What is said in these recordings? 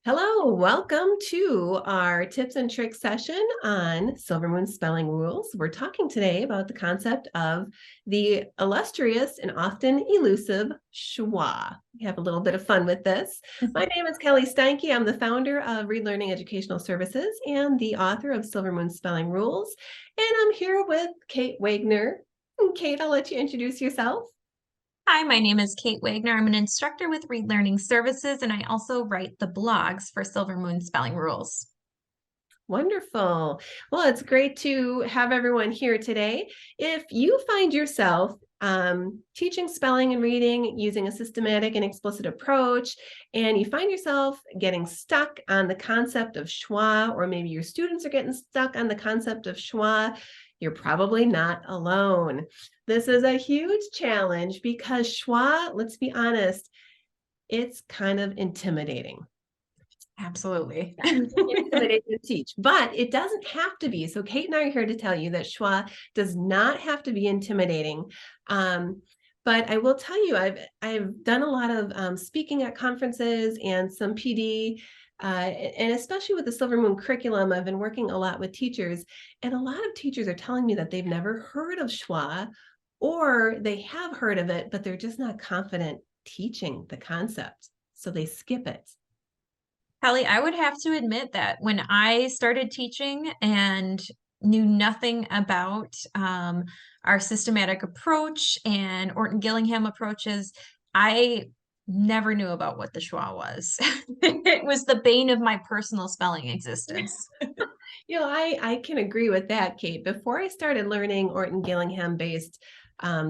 Hello, welcome to our tips and tricks session on Silver Moon spelling rules. We're talking today about the concept of the illustrious and often elusive schwa. We have a little bit of fun with this. My name is Kelly Steinke. I'm the founder of Read Learning Educational Services and the author of Silver Moon Spelling Rules. And I'm here with Kate Wagner. And Kate, I'll let you introduce yourself. Hi, my name is Kate Wagner. I'm an instructor with Read Learning Services, and I also write the blogs for Silver Moon Spelling Rules. Wonderful. Well, it's great to have everyone here today. If you find yourself teaching spelling and reading using a systematic and explicit approach, and you find yourself getting stuck on the concept of schwa, or maybe your students are getting stuck on the concept of schwa, you're probably not alone. This is a huge challenge because schwa, let's be honest, it's kind of intimidating. Absolutely. Intimidating to teach, but it doesn't have to be. So Kate and I are here to tell you that schwa does not have to be intimidating. But I will tell you, I've done a lot of speaking at conferences and some PD, and especially with the Silver Moon curriculum, I've been working a lot with teachers, and a lot of teachers are telling me that they've never heard of schwa, or they have heard of it, but they're just not confident teaching the concept, so they skip it. Kelly, I would have to admit that when I started teaching and knew nothing about our systematic approach and Orton Gillingham approaches, I never knew about what the schwa was. It was the bane of my personal spelling existence. I can agree with that, Kate. Before I started learning Orton Gillingham based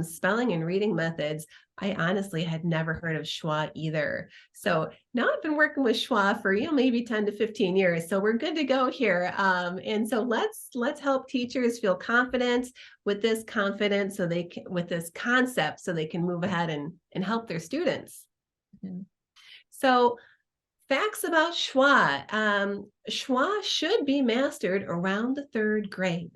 spelling and reading methods, I honestly had never heard of schwa either. So now I've been working with schwa for maybe 10 to 15 years. So we're good to go here. And so let's help teachers feel confident with this confidence so they can with this concept so they can move ahead and help their students. Mhm. So facts about schwa. Schwa should be mastered around the third grade,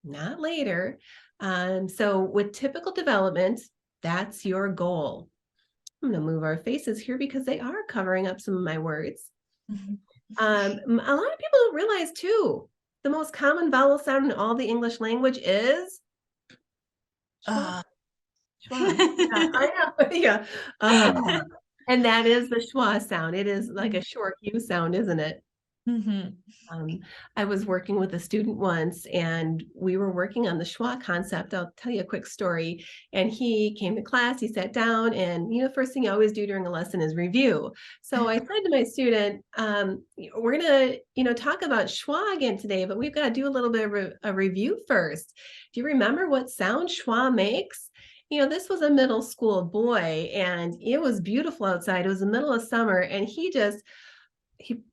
not later. So with typical development, that's your goal. I'm going to move our faces here because they are covering up some of my words. A lot of people don't realize too, the most common vowel sound in all the English language is schwa. Uh. Schwa. Yeah, I know. Yeah. And that is the schwa sound. It is like a short U sound, isn't it? Mhm. Um, I was working with a student once and we were working on the schwa concept. I'll tell you a quick story. And he came to class, he sat down, and first thing you always do during a lesson is review. So I said to my student, we're gonna, talk about schwa again today, but we've got to do a little bit of a review first. Do you remember what sound schwa makes? This was a middle school boy and it was beautiful outside. It was the middle of summer, and he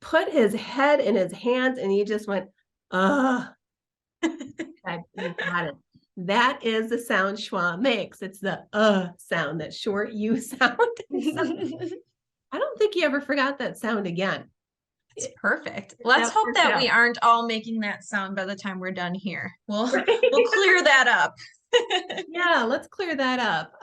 put his head in his hands and he just went, "Ugh." You got it. That is the sound schwa makes. It's the sound, that short U sound. I don't think he ever forgot that sound again. It's perfect. Let's That hope worked that we out. aren't all making that sound by the time we're done here. We'll Right? we'll clear that up. Yeah, let's clear that up.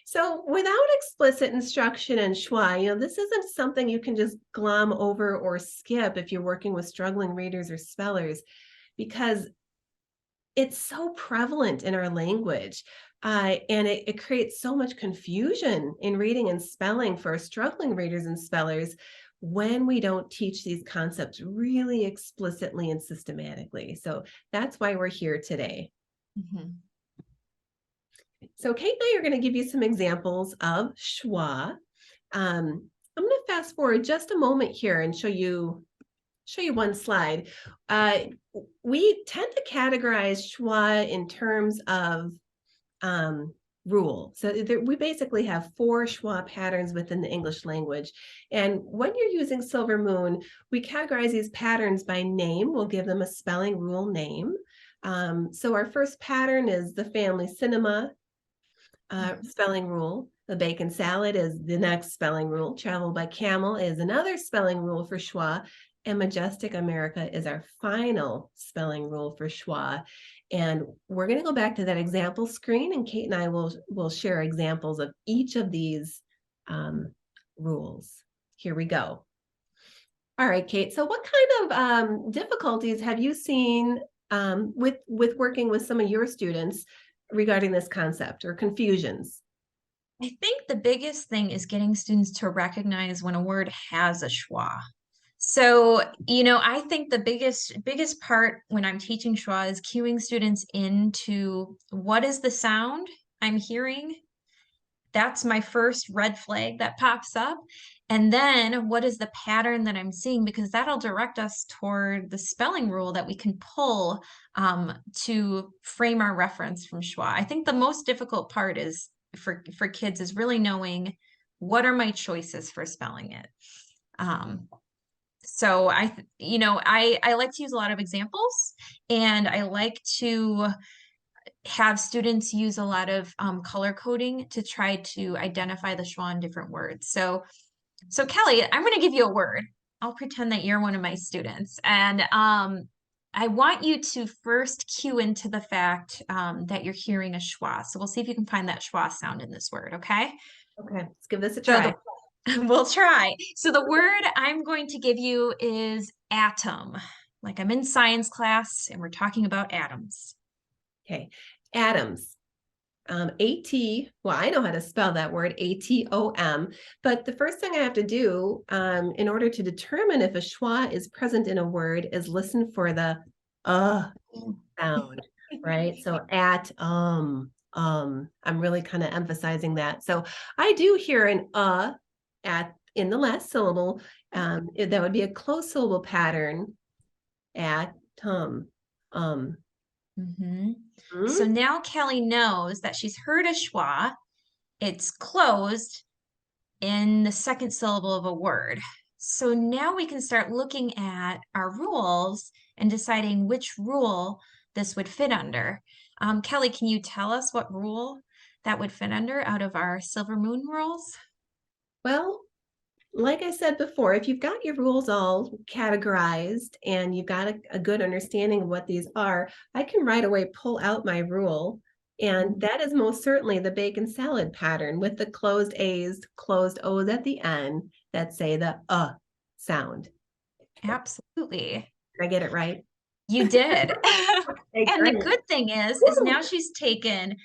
So without explicit instruction in schwa, this isn't something you can just glom over or skip if you're working with struggling readers or spellers, because it's so prevalent in our language. And it creates so much confusion in reading and spelling for struggling readers and spellers when we don't teach these concepts really explicitly and systematically. So that's why we're here today. Mhm. So Kate and I are going to give you some examples of schwa. I'm going to fast forward just a moment here and show you one slide. We tend to categorize schwa in terms of rule. So we basically have 4 schwa patterns within the English language. And when you're using Silver Moon, we categorize these patterns by name. We'll give them a spelling rule name. So our first pattern is the family cinema spelling rule. The bacon salad is the next spelling rule. Travel by camel is another spelling rule for schwa. And Majestic America is our final spelling rule for schwa. And we're going to go back to that example screen, and Kate and I will share examples of each of these rules. Here we go. All right, Kate. So what kind of difficulties have you seen with working with some of your students regarding this concept or confusions? I think the biggest thing is getting students to recognize when a word has a schwa. So, I think the biggest part when I'm teaching schwa is cueing students into what is the sound I'm hearing. That's my first red flag that pops up. And then what is the pattern that I'm seeing? Because that'll direct us toward the spelling rule that we can pull to frame our reference from schwa. I think the most difficult part is for kids is really knowing what are my choices for spelling it. So I like to use a lot of examples, and I like to have students use a lot of color coding to try to identify the schwa in different words. So Kelly, I'm going to give you a word. I'll pretend that you're one of my students, and I want you to first cue into the fact that you're hearing a schwa. So we'll see if you can find that schwa sound in this word. Okay. Okay, let's give this a So try. we'll try. So the word I'm going to give you is atom. Like I'm in science class and we're talking about atoms. Okay, atoms. A-T, well, I know how to spell that word, A-T-O-M, but the first thing I have to do in order to determine if a schwa is present in a word is listen for the sound, right? So I'm really kind of emphasizing that. So I do hear an at in the last syllable. That would be a closed syllable pattern at um. So Mm. now Kelly knows that she's heard a schwa. It's closed in the second syllable of a word. So now we can start looking at our rules and deciding which rule this would fit under. Kelly, can you tell us what rule that would fit under out of our Silver Moon rules? Well, like I said before, if you've got your rules all categorized and you've got a good understanding of what these are, I can right away pull out my rule. And that is most certainly the bacon salad pattern with the closed A's, closed O's at the end that say the sound. Absolutely. Did I get it right? You did. Okay, And the great. good thing is Woo! now she's taken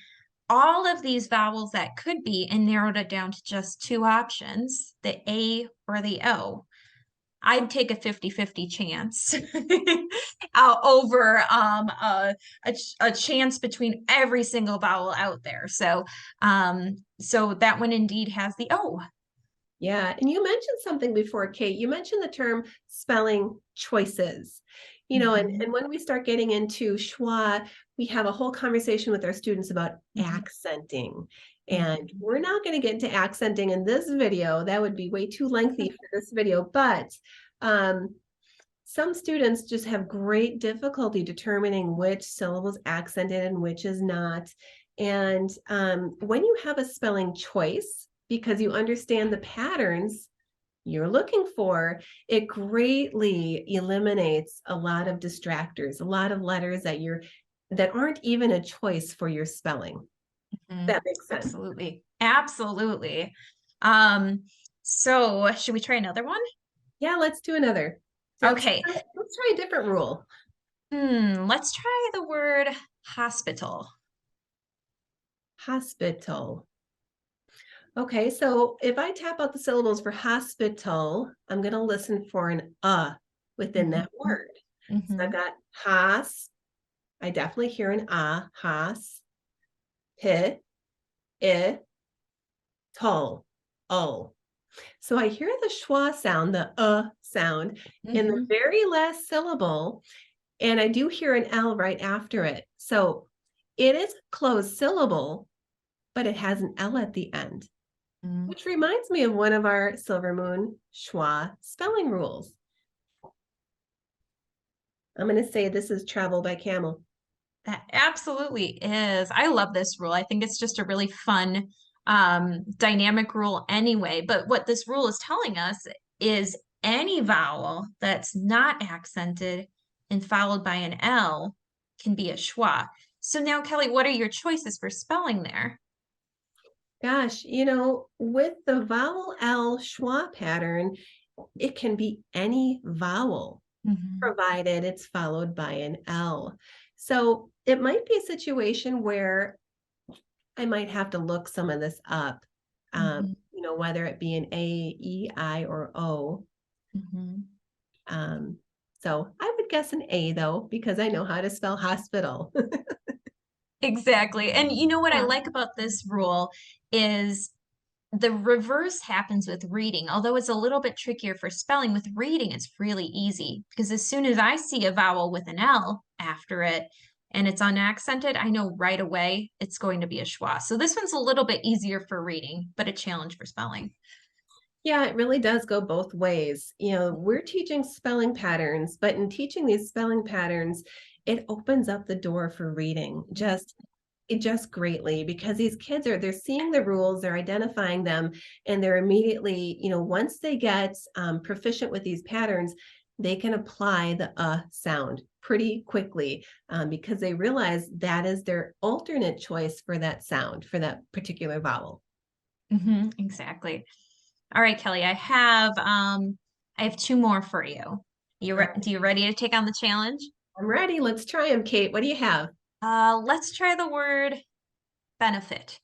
all of these vowels that could be and narrowed it down to just two options, the A or the O. I'd take a 50-50 chance over a chance between every single vowel out there. So that one indeed has the O. Yeah, and you mentioned something before, Kate. You mentioned the term spelling choices. And when we start getting into schwa, we have a whole conversation with our students about accenting. And we're not going to get into accenting in this video. That would be way too lengthy for this video. But some students just have great difficulty determining which syllable is accented and which is not. And when you have a spelling choice, because you understand the patterns you're looking for, it greatly eliminates a lot of distractors, a lot of letters that aren't even a choice for your spelling. That makes sense. Absolutely. Absolutely. So should we try another one? Yeah, let's do another. So Okay. let's try a different rule. Let's try the word hospital. Hospital. Okay, so if I tap out the syllables for hospital, I'm going to listen for an within that word. So I've got has. I definitely hear an has. Hit, it, tol, oh. So I hear the schwa sound, the sound in the very last syllable, and I do hear an L right after it. So it is a closed syllable, but it has an L at the end. Which reminds me of one of our Silver Moon schwa spelling rules. I'm going to say this is travel by camel. That absolutely is. I love this rule. I think it's just a really fun, dynamic rule anyway. But what this rule is telling us is any vowel that's not accented and followed by an L can be a schwa. So now, Kelly, what are your choices for spelling there? Gosh, with the vowel L schwa pattern, it can be any vowel, Mhm. provided it's followed by an L. So it might be a situation where I might have to look some of this up, Mhm. whether it be an A, E, I, or O. Mhm. Um, so I would guess an A though, because I know how to spell hospital. Exactly. And you know what I Yeah. like about this rule is the reverse happens with reading. Although it's a little bit trickier for spelling, with reading, it's really easy because as soon as I see a vowel with an L after it and it's unaccented, I know right away it's going to be a schwa. So this one's a little bit easier for reading, but a challenge for spelling. Yeah, it really does go both ways. We're teaching spelling patterns, but in teaching these spelling patterns, it opens up the door for reading just greatly because these kids they're seeing the rules, they're identifying them, and they're immediately, once they get proficient with these patterns, they can apply the sound pretty quickly because they realize that is their alternate choice for that sound, for that particular vowel. Exactly. All right, Kelly, I have two more for you. All Do right, you ready to take on the challenge? I'm ready. Let's try them, Kate. What do you have? Let's try the word benefit.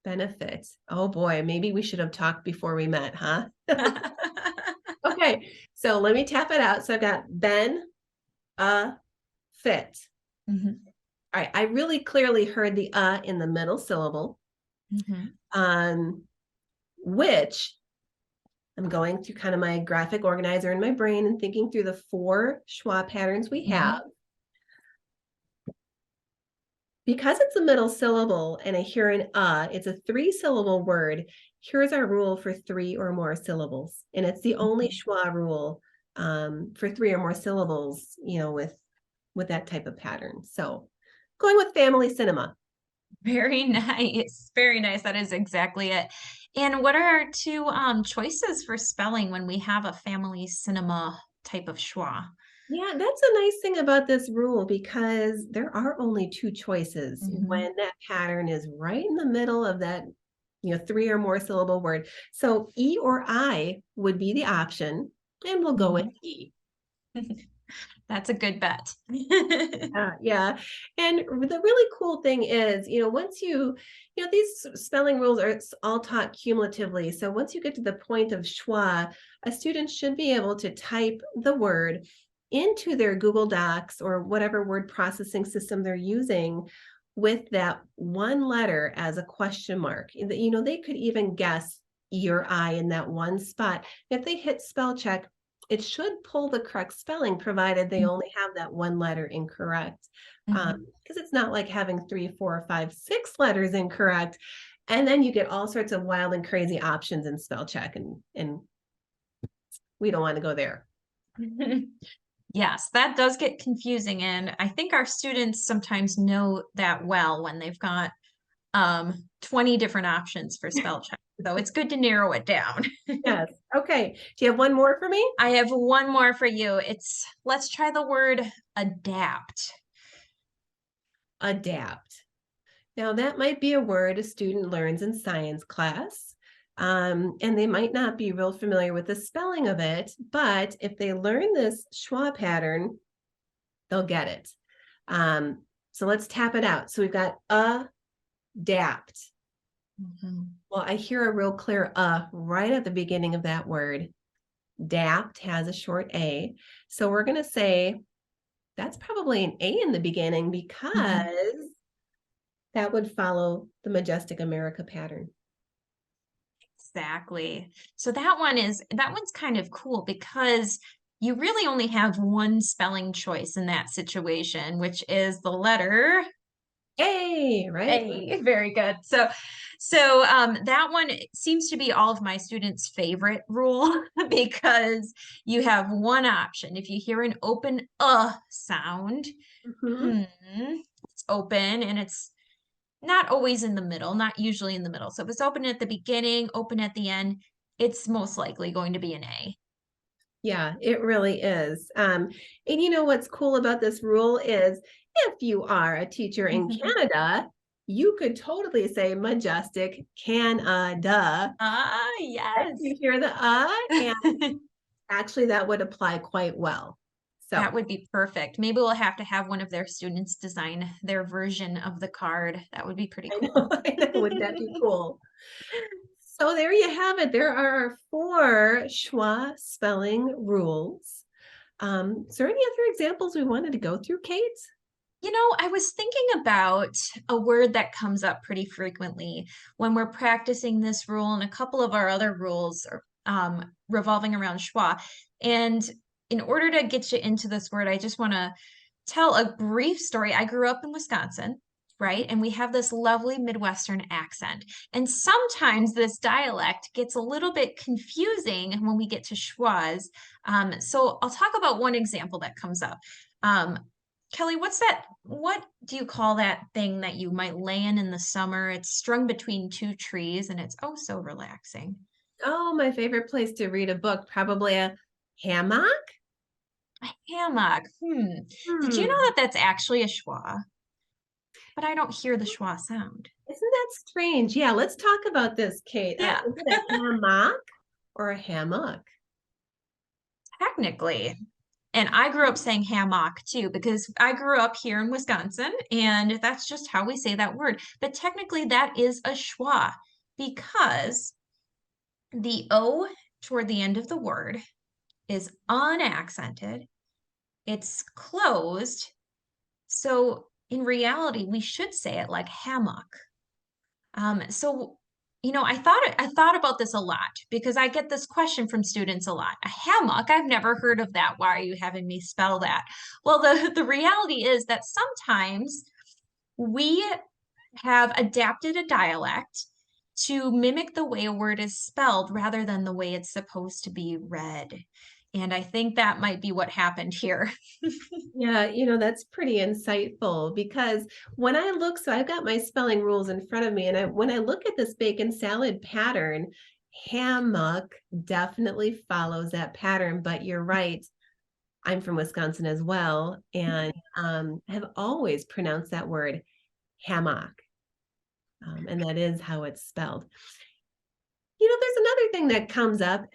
Benefits. Oh boy, maybe we should have talked before we met, huh? Okay, so let me tap it out. So I've got Ben, fit. Mhm. All right, I really clearly heard the in the middle syllable, Mhm. um, which I'm going through kind of my graphic organizer in my brain and thinking through the four schwa patterns we have. Mhm. Because it's a middle syllable and I hear an it's a three-syllable word. Here's our rule for three or more syllables. And it's the only Mhm. schwa rule for three or more syllables, with that type of pattern. So going with family cinema. Very nice. Very nice. That is exactly it. And what are our two choices for spelling when we have a family cinema type of schwa? Yeah, that's a nice thing about this rule because there are only two choices Mhm. when that pattern is right in the middle of that, three or more syllable word. So E or I would be the option, and we'll go with Mhm. E. That's a good bet. Yeah. And the really cool thing is, once these spelling rules are all taught cumulatively. So once you get to the point of schwa, a student should be able to type the word into their Google Docs or whatever word processing system they're using with that one letter as a question mark. They could even guess E or I in that one spot. If they hit spell check, it should pull the correct spelling, provided they only have that one letter incorrect. Mhm. Because it's not like having three, four, five, six letters incorrect. And then you get all sorts of wild and crazy options in spell check, and we don't want to go there. Yes, that does get confusing, and I think our students sometimes know that well when they've got 20 different options for spell check. So it's good to narrow it down. Yes. Okay. Do you have one more for me? I have one more for you. Let's try the word adapt. Adapt. Now, that might be a word a student learns in science class, and they might not be real familiar with the spelling of it, but if they learn this schwa pattern, they'll get it. So let's tap it out. So we've got adapt. Mhm. Well, I hear a real clear right at the beginning of that word. Dapt has a short A. So we're going to say that's probably an A in the beginning Mhm. because that would follow the Majestic America pattern. Exactly. So that one's kind of cool because you really only have one spelling choice in that situation, which is the letter A, right? A. Very good. That one seems to be all of my students' favorite rule because you have one option. If you hear an open sound, Mhm. it's open and it's not always in the middle, not usually in the middle. So if it's open at the beginning, open at the end, it's most likely going to be an A. Yeah, it really is. And what's cool about this rule is if you are a teacher in Canada, you could totally say majestic, Canada. Ah, Right? yes. You hear the and actually that would apply quite well. That So would be perfect. Maybe we'll have to have one of their students design their version of the card. That would be pretty I cool. know, I know, wouldn't that be cool? So there you have it. There are our 4 schwa spelling rules. Is there any other examples we wanted to go through, Kate? I was thinking about a word that comes up pretty frequently when we're practicing this rule and a couple of our other rules are revolving around schwa. And in order to get you into this word, I just want to tell a brief story. I grew up in Wisconsin, right? And we have this lovely Midwestern accent. And sometimes this dialect gets a little bit confusing when we get to schwas. So I'll talk about one example that comes up. Um, Kelly, what do you call that thing that you might lay in the summer? It's strung between 2 trees and it's oh so relaxing. Oh, my favorite place to read a book, probably a hammock. A hammock. Did you know Hmm. that that's actually a schwa? But I don't hear the schwa sound. Isn't that strange? Yeah, let's talk about this, Kate. Yeah, Is it a hammock or a hammock? technically. And I grew up saying hammock too, because I grew up here in Wisconsin, and that's just how we say that word. But technically, that is a schwa because the O toward the end of the word is unaccented, it's closed. So in reality, we should say it like hammock. I thought about this a lot because I get this question from students a lot. A hammock, I've never heard of that. Why are you having me spell that? Well, the reality is that sometimes we have adapted a dialect to mimic the way a word is spelled rather than the way it's supposed to be read. And I think that might be what happened here. Yeah, that's pretty insightful because when I look, so I've got my spelling rules in front of me, and when I look at this bacon salad pattern, hammock definitely follows that pattern. But you're right, I'm from Wisconsin as well, and have always pronounced that word hammock, and that is how it's spelled. There's another thing that comes up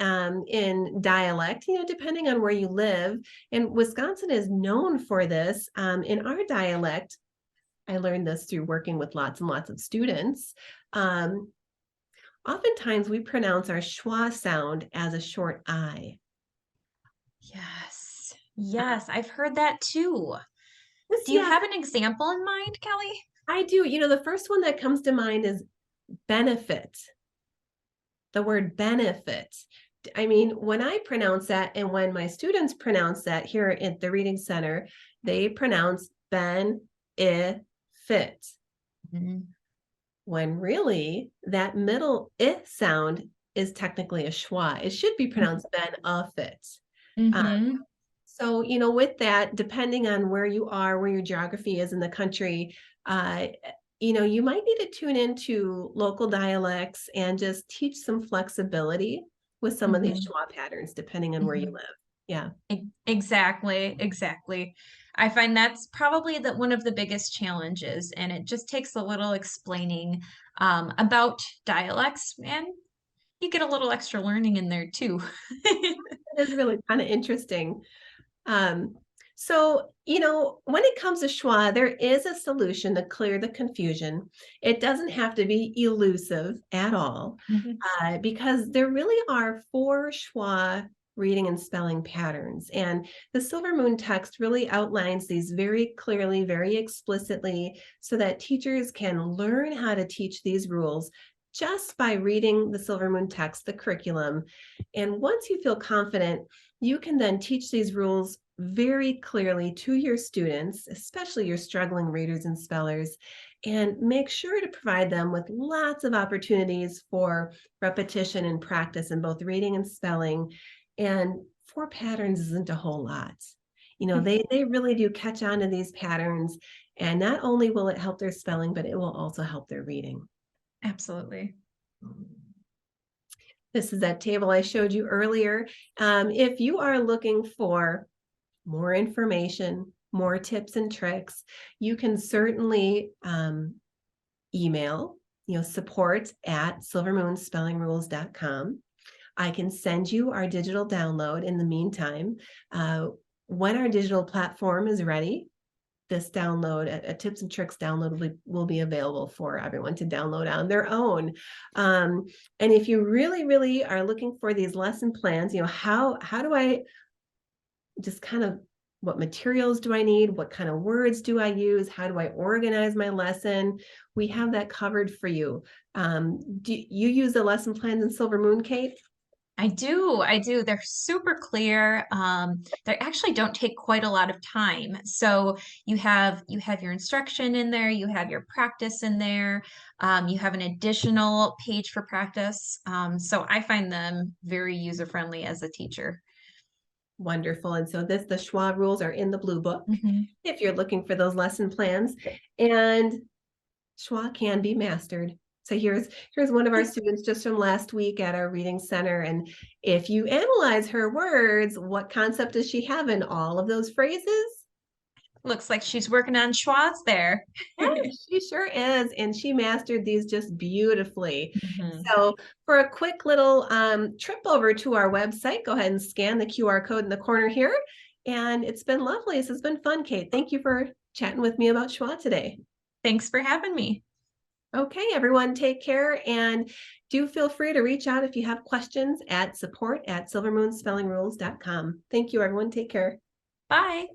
in dialect, depending on where you live. And Wisconsin is known for this. In our dialect, I learned this through working with lots and lots of students. Um, Oftentimes, we pronounce our schwa sound as a short I. Yes. Yes, I've heard that too. This, Do you yeah, have an example in mind, Kelly? I do. The first one that comes to mind is benefit. The word benefit. I mean, when I pronounce that and when my students pronounce that here at the Reading Center, they pronounce ben, I, fit. Mhm. When really that middle I sound is technically a schwa. It should be pronounced ben, fit. Mhm. So, with that, depending on where you are, where your geography is in the country, uh, you might need to tune into local dialects and just teach some flexibility with some of these Mhm. schwa patterns, depending on where you Mhm. live. Yeah. Exactly, exactly. I find that's probably one of the biggest challenges, and it just takes a little explaining about dialects, and you get a little extra learning in there too. It is really kind of interesting. Um, so, when it comes to schwa, there is a solution to clear the confusion. It doesn't have to be elusive at all, Mhm. because there really are 4 schwa reading and spelling patterns. And the Silver Moon text really outlines these very clearly, very explicitly, so that teachers can learn how to teach these rules just by reading the Silver Moon text, the curriculum. And once you feel confident, you can then teach these rules very clearly to your students, especially your struggling readers and spellers, and make sure to provide them with lots of opportunities for repetition and practice in both reading and spelling. And 4 patterns isn't a whole lot. They really do catch on to these patterns, and not only will it help their spelling, but it will also help their reading. Absolutely. This is that table I showed you earlier. If you are looking for more information, more tips and tricks, you can certainly email, support@silvermoonspellingrules.com. I can send you our digital download in the meantime. When our digital platform is ready, this download, a tips and tricks download will be available for everyone to download on their own. And if you really, really are looking for these lesson plans, how do I just kind of, what materials do I need? What kind of words do I use? How do I organize my lesson? We have that covered for you. Do you use the lesson plans in Silver Moon, Kate? I do. I do. They're super clear. They actually don't take quite a lot of time. So you have your instruction in there, you have your practice in there, you have an additional page for practice. So I find them very user-friendly as a teacher. Wonderful. And so the Schwa rules are in the blue book Mhm. if you're looking for those lesson plans. And Schwa can be mastered. So here's one of our students just from last week at our reading center. And if you analyze her words, what concept does she have in all of those phrases? Looks like she's working on schwas there. Yeah, she sure is. And she mastered these just beautifully. Mhm. So for a quick little trip over to our website, go ahead and scan the QR code in the corner here. And it's been lovely. This has been fun, Kate. Thank you for chatting with me about Schwa today. Thanks for having me. Okay, everyone, take care, and do feel free to reach out if you have questions at support@silvermoonspellingrules.com. Thank you, everyone. Take care. Bye.